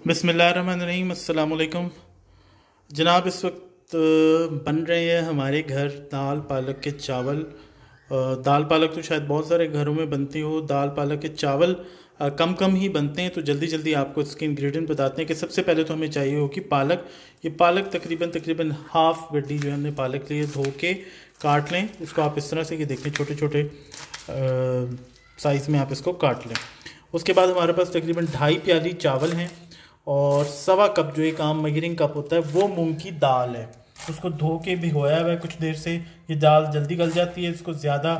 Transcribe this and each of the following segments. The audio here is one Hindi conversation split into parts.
बिस्मिल्लाहिर्रहमानिर्रहीम, अस्सलाम वालेकुम जनाब। इस वक्त बन रहे हैं हमारे घर दाल पालक के चावल। दाल पालक तो शायद बहुत सारे घरों में बनती हो। दाल पालक के चावल कम कम ही बनते हैं, तो जल्दी जल्दी आपको इसके इंग्रेडिएंट बताते हैं कि सबसे पहले तो हमें चाहिए होगी पालक। ये पालक तकरीबन हाफ गड्डी जो है हमने पालक लिए, धो के काट लें इसको। आप इस तरह से, ये देखें छोटे छोटे साइज़ में आप इसको काट लें। उसके बाद हमारे पास तकरीबन 2.5 प्याली चावल हैं और 1.25 कप जो एक आम मेजरिंग कप होता है वो मूंग की दाल है। उसको धो के भिगोया हुआ है कुछ देर से। ये दाल जल्दी गल जाती है, इसको ज़्यादा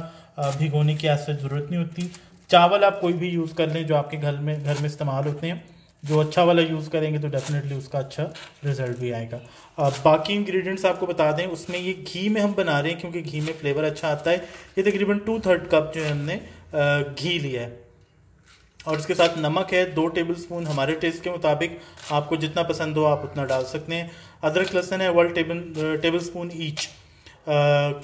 भिगोने की ऐसे ज़रूरत नहीं होती। चावल आप कोई भी यूज़ कर लें जो आपके घर में इस्तेमाल होते हैं। जो अच्छा वाला यूज़ करेंगे तो डेफिनेटली उसका अच्छा रिजल्ट भी आएगा। बाकी इंग्रेडिएंट्स आपको बता दें, उसमें ये घी में हम बना रहे हैं क्योंकि घी में फ्लेवर अच्छा आता है। ये तकरीबन 2/3 कप जो है हमने घी लिया है और इसके साथ नमक है 2 टेबलस्पून। हमारे टेस्ट के मुताबिक आपको जितना पसंद हो आप उतना डाल सकते हैं। अदरक लहसुन है 1 टेबलस्पून ईच।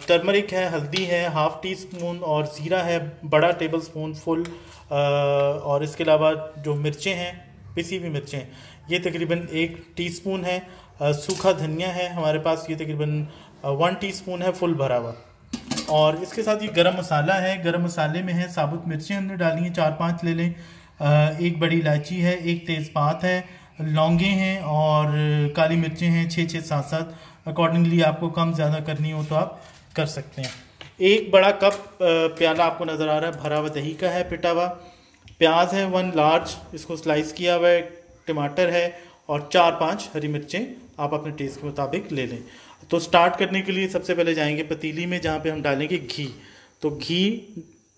टर्मरिक है, हल्दी है 1/2 टीस्पून और ज़ीरा है बड़ा टेबलस्पून फुल। और इसके अलावा जो मिर्चें हैं, पिसी हुई मिर्चें, ये तकरीबन 1 टीस्पून है। सूखा धनिया है हमारे पास, ये तकरीबन 1 टीस्पून है फुल भरा हुआ। और इसके साथ ये गरम मसाला है। गरम मसाले में है साबुत मिर्चें हमने डाली हैं 4-5 ले लें। 1 बड़ी इलायची है, 1 तेज़पात है, लौंगे हैं और काली मिर्चें हैं 6-6 7-7। अकॉर्डिंगली आपको कम ज़्यादा करनी हो तो आप कर सकते हैं। 1 बड़ा कप प्याला आपको नज़र आ रहा है भरा हुआ दही का है, पिटा हुआ। प्याज है 1 लार्ज, इसको स्लाइस किया हुआ है। टमाटर है और 4-5 हरी मिर्चें आप अपने टेस्ट के मुताबिक ले लें। तो स्टार्ट करने के लिए सबसे पहले जाएंगे पतीली में जहाँ पे हम डालेंगे घी। तो घी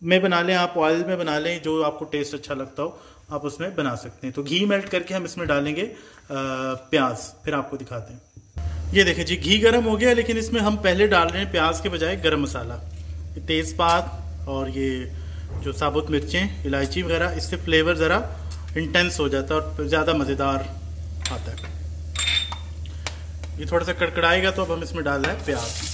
में बना लें आप, ऑयल में बना लें, जो आपको टेस्ट अच्छा लगता हो आप उसमें बना सकते हैं। तो घी मेल्ट करके हम इसमें डालेंगे प्याज, फिर आपको दिखाते हैं। ये देखें जी, घी गर्म हो गया, लेकिन इसमें हम पहले डाल रहे हैं प्याज के बजाय गरम मसाला, तेज़पात और ये जो साबुत मिर्चें, इलायची वगैरह। इससे फ्लेवर ज़रा इंटेंस हो जाता है और ज़्यादा मज़ेदार आता है। ये थोड़ा सा कड़कड़ाएगा तो अब हम इसमें डाल रहे हैं प्याज।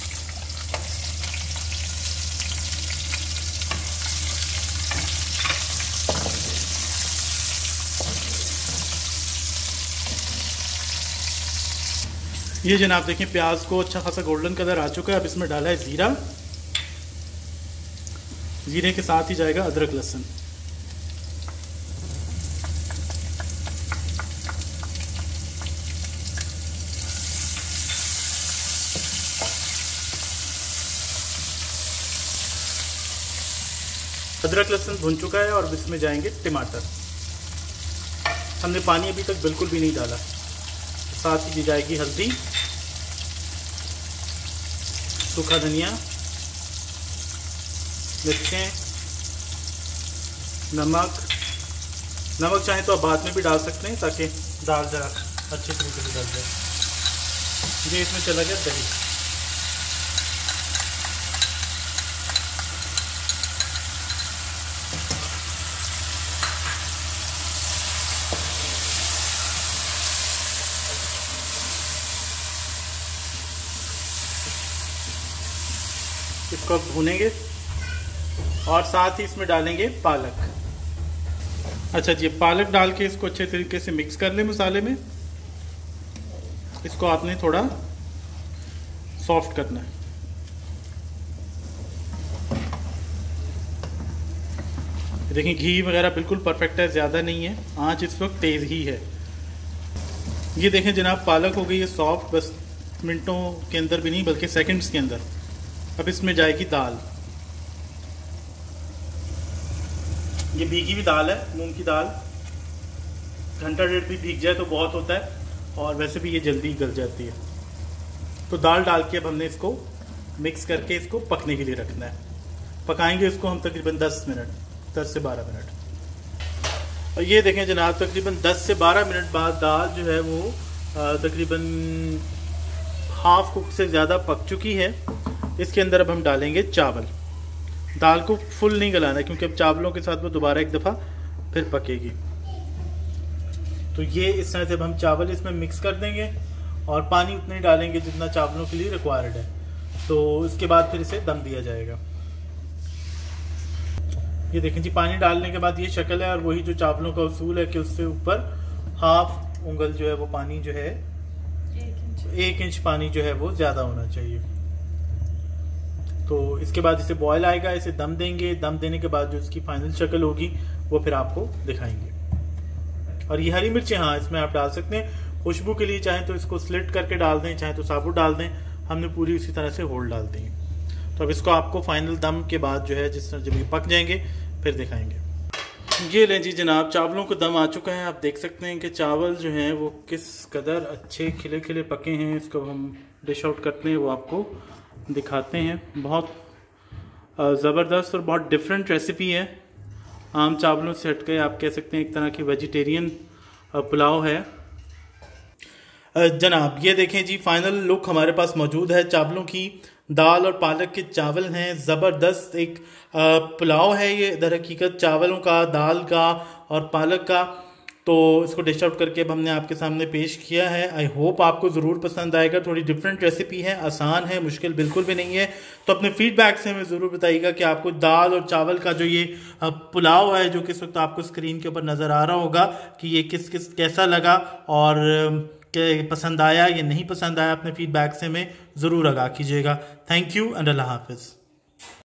ये जनाब देखें प्याज को अच्छा खासा गोल्डन कलर आ चुका है। अब इसमें डाला है ज़ीरा। ज़ीरे के साथ ही जाएगा अदरक लहसुन। अदरक लहसुन भुन चुका है और इसमें जाएंगे टमाटर। हमने पानी अभी तक बिल्कुल भी नहीं डाला। साथ ही दी जाएगी हल्दी, सूखा धनिया, मिर्चें, नमक चाहें तो आप बाद में भी डाल सकते हैं ताकि दाल ज़रा अच्छे तरीके से गल जाए। ये इसमें चला गया दही। इसको अब भूनेंगे और साथ ही इसमें डालेंगे पालक। अच्छा जी, पालक डाल के इसको अच्छे तरीके से मिक्स कर लें मसाले में। इसको आपने थोड़ा सॉफ्ट करना है। देखिए घी वगैरह बिल्कुल परफेक्ट है, ज़्यादा नहीं है। आंच इस वक्त तेज़ ही है। ये देखें जनाब, पालक हो गई है सॉफ्ट, बस मिनटों के अंदर भी नहीं बल्कि सेकंड्स के अंदर। अब इसमें जाएगी दाल। ये भीगी हुई दाल है, मूंग की दाल। घंटा डेढ़ भी भीग जाए तो बहुत होता है और वैसे भी ये जल्दी गल जाती है। तो दाल डाल के अब हमने इसको मिक्स करके इसको पकने के लिए रखना है। पकाएंगे इसको हम तकरीबन 10 से 12 मिनट। और ये देखें जनाब, तकरीबन 10 से 12 मिनट बाद दाल जो है वो तकरीबन हाफ कुक से ज़्यादा पक चुकी है। इसके अंदर अब हम डालेंगे चावल। दाल को फुल नहीं गलाना क्योंकि अब चावलों के साथ वो दोबारा एक दफ़ा फिर पकेगी। तो ये इस तरह से अब हम चावल इसमें मिक्स कर देंगे और पानी उतना ही डालेंगे जितना चावलों के लिए रिक्वायर्ड है। तो इसके बाद फिर इसे दम दिया जाएगा। ये देखें जी, पानी डालने के बाद ये शक्ल है और वही जो चावलों का उसूल है कि उससे ऊपर हाफ उंगल जो है वो पानी जो है 1 इंच पानी जो है वो ज़्यादा होना चाहिए। तो इसके बाद इसे बॉयल आएगा, इसे दम देंगे। दम देने के बाद जो इसकी फाइनल शक्ल होगी वो फिर आपको दिखाएंगे। और ये हरी मिर्चें, हाँ, इसमें आप डाल सकते हैं खुशबू के लिए, चाहे तो इसको स्लिट करके डाल दें, चाहे तो साबुत डाल दें। हमने पूरी उसी तरह से होल डाल दी। तो अब इसको आपको फाइनल दम के बाद जो है, जिस तरह जब ये पक जाएंगे फिर दिखाएंगे। ये लें जी जनाब, चावलों को दम आ चुका है। आप देख सकते हैं कि चावल जो हैं वो किस कदर अच्छे खिले खिले पके हैं। इसको हम डिश आउट करते हैं, वो आपको दिखाते हैं। बहुत ज़बरदस्त और बहुत डिफरेंट रेसिपी है। आम चावलों से हट के आप कह सकते हैं एक तरह की वेजिटेरियन पुलाव है। जनाब ये देखें जी, फाइनल लुक हमारे पास मौजूद है चावलों की। दाल और पालक के चावल हैं, ज़बरदस्त एक पुलाव है ये दर हकीकत, चावलों का, दाल का और पालक का। तो इसको डिश आउट करके अब हमने आपके सामने पेश किया है। आई होप आपको ज़रूर पसंद आएगा। थोड़ी डिफरेंट रेसिपी है, आसान है, मुश्किल बिल्कुल भी नहीं है। तो अपने फीडबैक से हमें ज़रूर बताइएगा कि आपको दाल और चावल का जो ये पुलाव है, जो कि इस वक्त आपको स्क्रीन के ऊपर नज़र आ रहा होगा, कि ये कैसा लगा और कि पसंद आया या नहीं पसंद आया। अपने फीडबैक से हमें ज़रूर आगाह कीजिएगा। थैंक यू एंड अल्लाह हाफिज़।